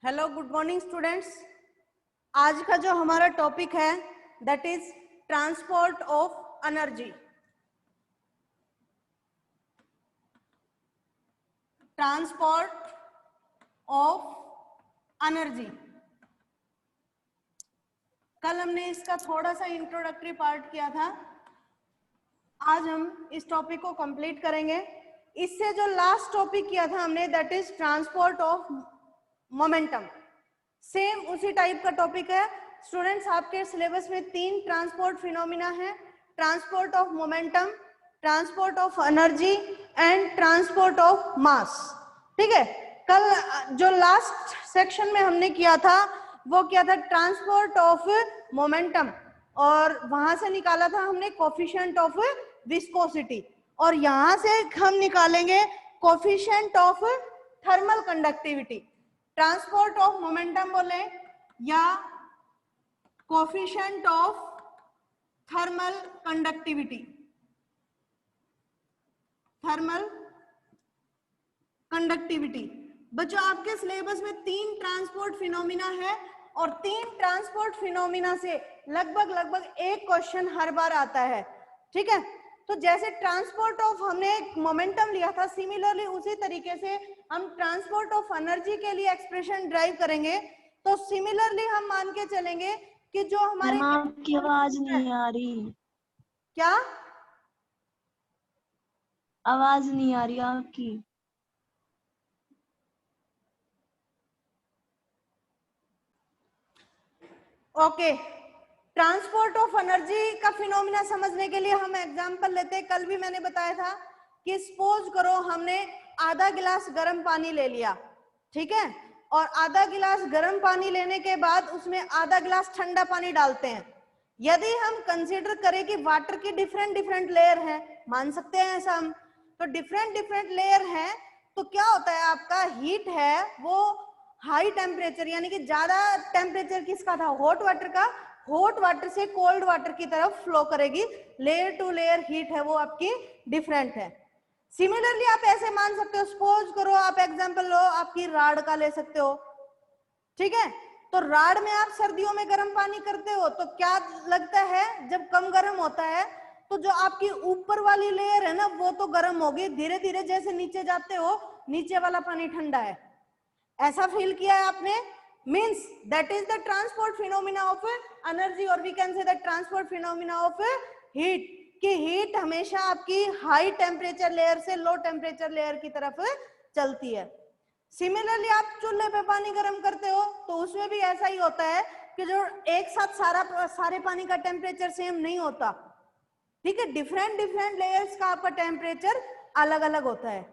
Hello, good morning students. आज का जो हमारा टॉपिक है that is transport of energy. Transport of energy. कल हमने इसका थोड़ा सा इंट्रोडक्टरी पार्ट किया था, आज हम इस टॉपिक को कंप्लीट करेंगे। इससे जो लास्ट टॉपिक किया था हमने that is transport of momentum, same उसी टाइप का टॉपिक है। स्टूडेंट्स, आपके सिलेबस में 3 ट्रांसपोर्ट फिनोमिना है, transport of momentum, transport of energy and transport of mass. ठीक है, कल जो लास्ट सेक्शन में हमने किया था वो क्या था, ट्रांसपोर्ट ऑफ मोमेंटम, और वहां से निकाला था हमने कोफिशिएंट ऑफ विस्कोसिटी, और यहां से हम निकालेंगे coefficient of thermal conductivity. Transport of momentum बोले या coefficient of thermal conductivity. Thermal conductivity बच्चों, आपके सिलेबस में 3 ट्रांसपोर्ट फिनोमिना है और 3 ट्रांसपोर्ट फिनोमिना से लगभग एक क्वेश्चन हर बार आता है। ठीक है, तो जैसे ट्रांसपोर्ट ऑफ हमने मोमेंटम लिया था, सिमिलरली उसी तरीके से हम ट्रांसपोर्ट ऑफ एनर्जी के लिए एक्सप्रेशन ड्राइव करेंगे। तो सिमिलरली हम मान के चलेंगे कि जो हमारे आपकी आवाज नहीं आ रही। क्या आवाज नहीं आ रही आपकी? ओके, ट्रांसपोर्ट ऑफ एनर्जी का फिनोमिना समझने के लिए हम एग्जांपल लेते हैं। कल भी मैंने बताया था कि सपोज करो हमने आधा गिलास गर्म पानी ले लिया, ठीक है, और आधा गिलास गर्म पानी लेने के बाद उसमें आधा गिलास ठंडा पानी डालते हैं। यदि हम कंसीडर करें कि वाटर की डिफरेंट लेयर है, मान सकते हैं ऐसा हम, तो डिफरेंट लेयर है, तो क्या होता है, आपका हीट है वो हाई टेम्परेचर, यानी कि ज्यादा टेम्परेचर किसका था, हॉट वाटर का, हॉट वाटर से कोल्ड वाटर की तरफ फ्लो करेगी। लेयर टू लेयर हीट है वो आपकी डिफरेंट है। सिमिलरली आप ऐसे मान सकते हो, सपोज करो आप एग्जांपल लो आपकी राड का ले सकते हो। ठीक है, तो राड में आप सर्दियों में गर्म पानी करते हो तो क्या लगता है, जब कम गर्म होता है तो जो आपकी ऊपर वाली लेयर है ना वो तो गर्म होगी, धीरे धीरे जैसे नीचे जाते हो नीचे वाला पानी ठंडा है। ऐसा फील किया है आपने? Means that is the transport phenomena of energy, और we can say the transport phenomena of heat, कि हीट हमेशा आपकी हाई टेम्परेचर लेयर से लो टेम्परेचर लेयर की तरफ चलती है। सिमिलरली आप चूल्हे पे पानी गर्म करते हो तो उसमें भी ऐसा ही होता है कि जो एक साथ सारे पानी का टेम्परेचर सेम नहीं होता। ठीक है, डिफरेंट लेयर्स का आपका टेम्परेचर अलग अलग होता है।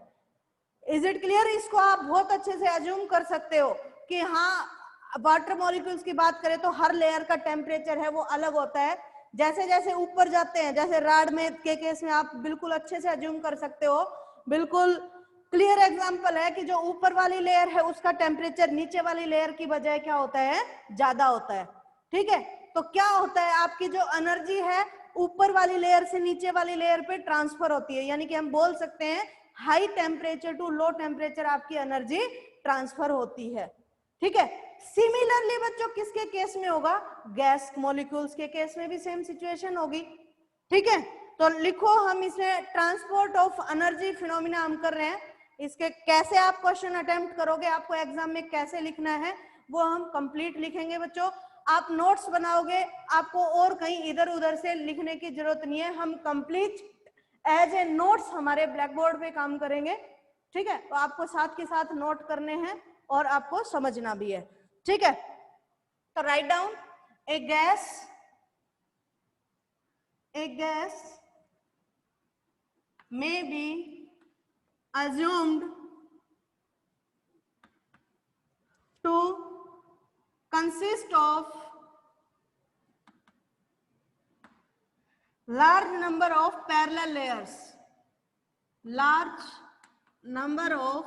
Is it clear? इसको आप बहुत अच्छे से अज्यूम कर सकते हो कि हाँ, वाटर मॉलिक्यूल्स की बात करें तो हर लेयर का टेम्परेचर है वो अलग होता है। जैसे जैसे ऊपर जाते हैं, जैसे राड में के केस में आप बिल्कुल अच्छे से अज्यूम कर सकते हो, बिल्कुल क्लियर एग्जांपल है कि जो ऊपर वाली लेयर है उसका टेम्परेचर नीचे वाली लेयर की बजाय क्या होता है, ज्यादा होता है। ठीक है, तो क्या होता है, आपकी जो एनर्जी है ऊपर वाली लेयर से नीचे वाली लेयर पे ट्रांसफर होती है, यानी कि हम बोल सकते हैं high temperature to low temperature आपकी एनर्जी ट्रांसफर होती है। ठीक है, सिमिलरली बच्चों किसके केस में होगा, गैस मॉलिक्यूल्स के केस में भी सेम सिचुएशन होगी। ठीक है, तो लिखो, हम इसे ट्रांसपोर्ट ऑफ एनर्जी फिनोमिना हम कर रहे हैं। इसके कैसे आप क्वेश्चन अटेम्प्ट करोगे, आपको एग्जाम में कैसे लिखना है वो हम कंप्लीट लिखेंगे बच्चों। आप नोट्स बनाओगे, आपको और कहीं इधर उधर से लिखने की जरूरत नहीं है, हम कंप्लीट एज ए नोट्स हमारे ब्लैक बोर्ड पे काम करेंगे। ठीक है, तो आपको साथ के साथ नोट करने हैं और आपको समझना भी है। ठीक है, तो write down, A gas may be assumed to consist of large number of parallel layers. Large number of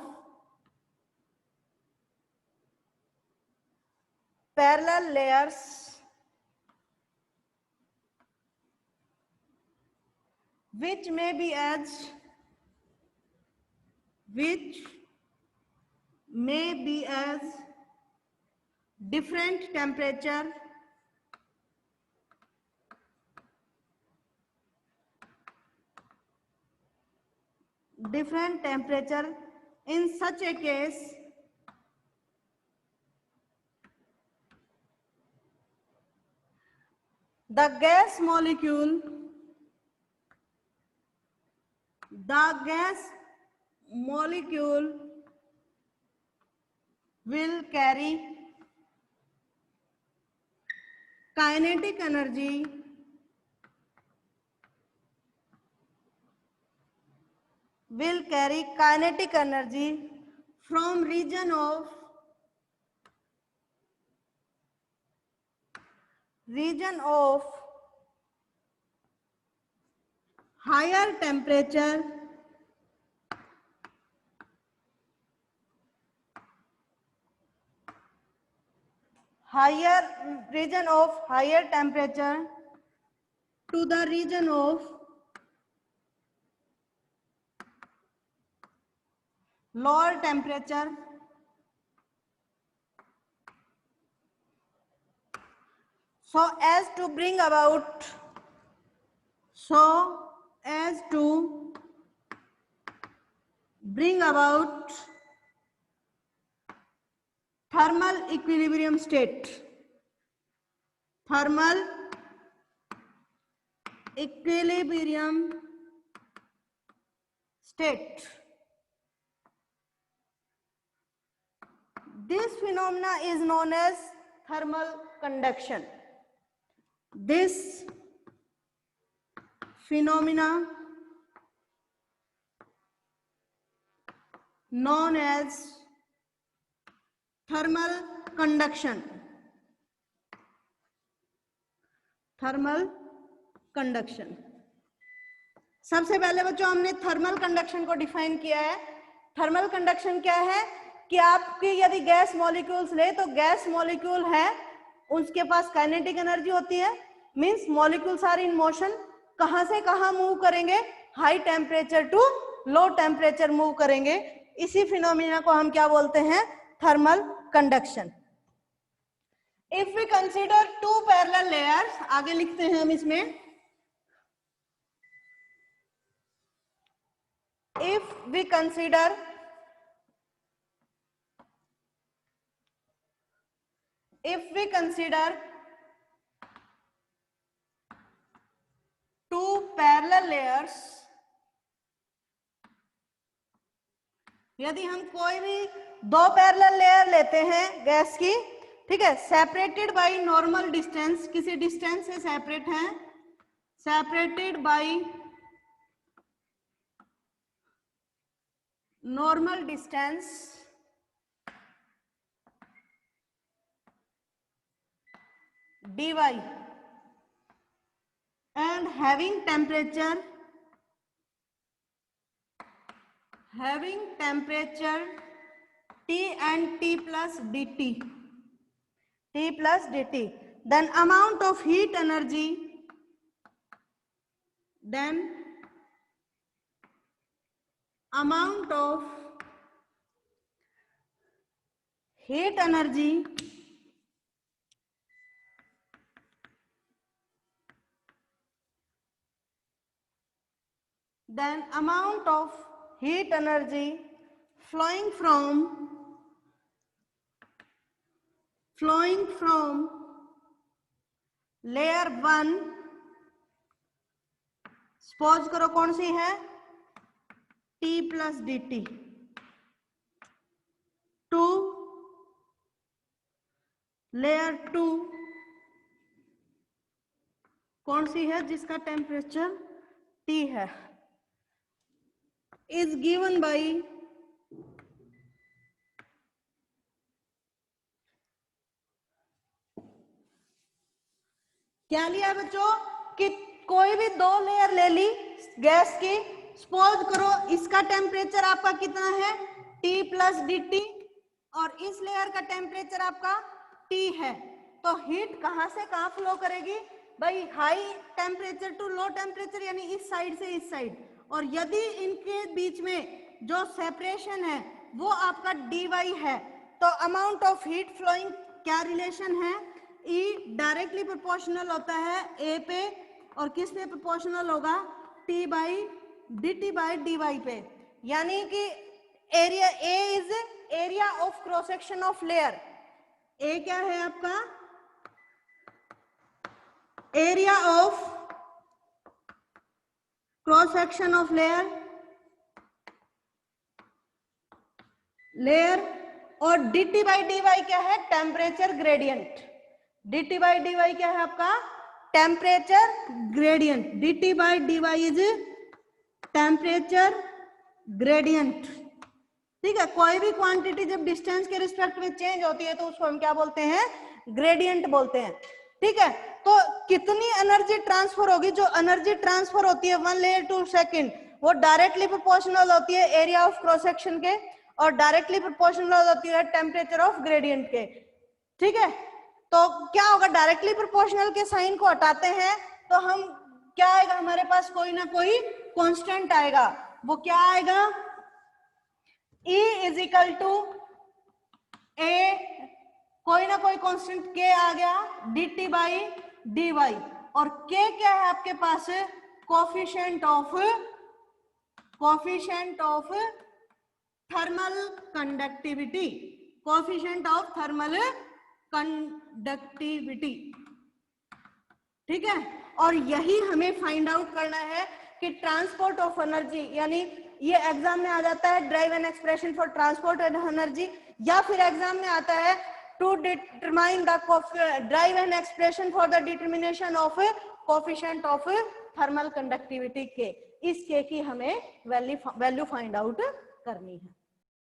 parallel layers which may be as different temperature in such a case the gas molecule will carry kinetic energy from region of higher temperature to the region of lower temperature so as to bring about thermal equilibrium state. This phenomena is known as thermal conduction. This phenomena known as thermal conduction. सबसे पहले बच्चों हमने thermal conduction को define किया है. Thermal conduction क्या है कि आपकी यदि गैस मॉलिक्यूल्स ले तो गैस मॉलिक्यूल है उसके पास काइनेटिक एनर्जी होती है, means molecules are in motion. कहां से कहां मूव करेंगे? High temperature to low temperature move करेंगे. इसी फिनोमिना को हम क्या बोलते हैं? Thermal conduction. If we consider two parallel layers, आगे लिखते हैं हम इसमें, if we consider two parallel layers, यदि हम कोई भी दो पैरेलल लेयर लेते हैं गैस की, ठीक है, सेपरेटेड बाय नॉर्मल डिस्टेंस, किसी डिस्टेंस से सेपरेट हैं, separated by normal distance dy and having temperature T and T plus dt, then amount of heat energy, flowing from layer 1, suppose करो कौन सी है? T plus dt, to layer 2 कौन सी है जिसका temperature T है, is given by क्या लिया बच्चों कि कोई भी दो लेयर ले ली गैस की, सपोज करो इसका टेम्परेचर आपका कितना है? T plus dt, और इस लेयर का टेम्परेचर आपका T है, तो हीट कहां से कहां फ्लो करेगी भाई? High temperature to low temperature, यानी इस साइड से इस साइड. और यदि इनके बीच में जो सेपरेशन है वो आपका dy है, तो अमाउंट ऑफ हीट फ्लोइंग क्या रिलेशन है, E डायरेक्टली प्रोपोर्शनल होता है A पे, और किस पे प्रोपोर्शनल होगा, T by dt by dy पे। यानी कि area A is area of cross section of layer. A क्या है आपका, area of cross section of layer, और dt बाई dy क्या है, temperature gradient. dt by dy क्या है आपका, temperature gradient. dt by dy is temperature gradient. ठीक है, कोई भी क्वांटिटी जब डिस्टेंस के रिस्पेक्ट में चेंज होती है तो उसको हम क्या बोलते हैं, ग्रेडियंट बोलते हैं। ठीक है, तो कितनी एनर्जी ट्रांसफर होगी, जो एनर्जी ट्रांसफर होती है 1 लेयर टू सेकंड, वो डायरेक्टली प्रोपोर्शनल होती है एरिया ऑफ क्रॉस सेक्शन के, और डायरेक्टली प्रोपोर्शनल होती है टेम्परेचर ऑफ ग्रेडियंट के। ठीक है, तो क्या होगा, डायरेक्टली प्रोपोर्शनल के साइन को हटाते हैं तो हम क्या आएगा, हमारे पास कोई ना कोई कांस्टेंट आएगा। वो क्या आएगा, E is equal to a, कोई ना कोई कांस्टेंट K आ गया, dt बाई dy, और K क्या है आपके पास, coefficient of thermal conductivity, coefficient of thermal conductivity. ठीक है, और यही हमें फाइंड आउट करना है कि ट्रांसपोर्ट ऑफ एनर्जी, यानी ये एग्जाम में आ जाता है drive an expression for transport and energy, या फिर एग्जाम में आता है to determine the drive an expression for the determination of coefficient of thermal conductivity के। इस के की हमें वैल्यू फाइंड आउट करनी है।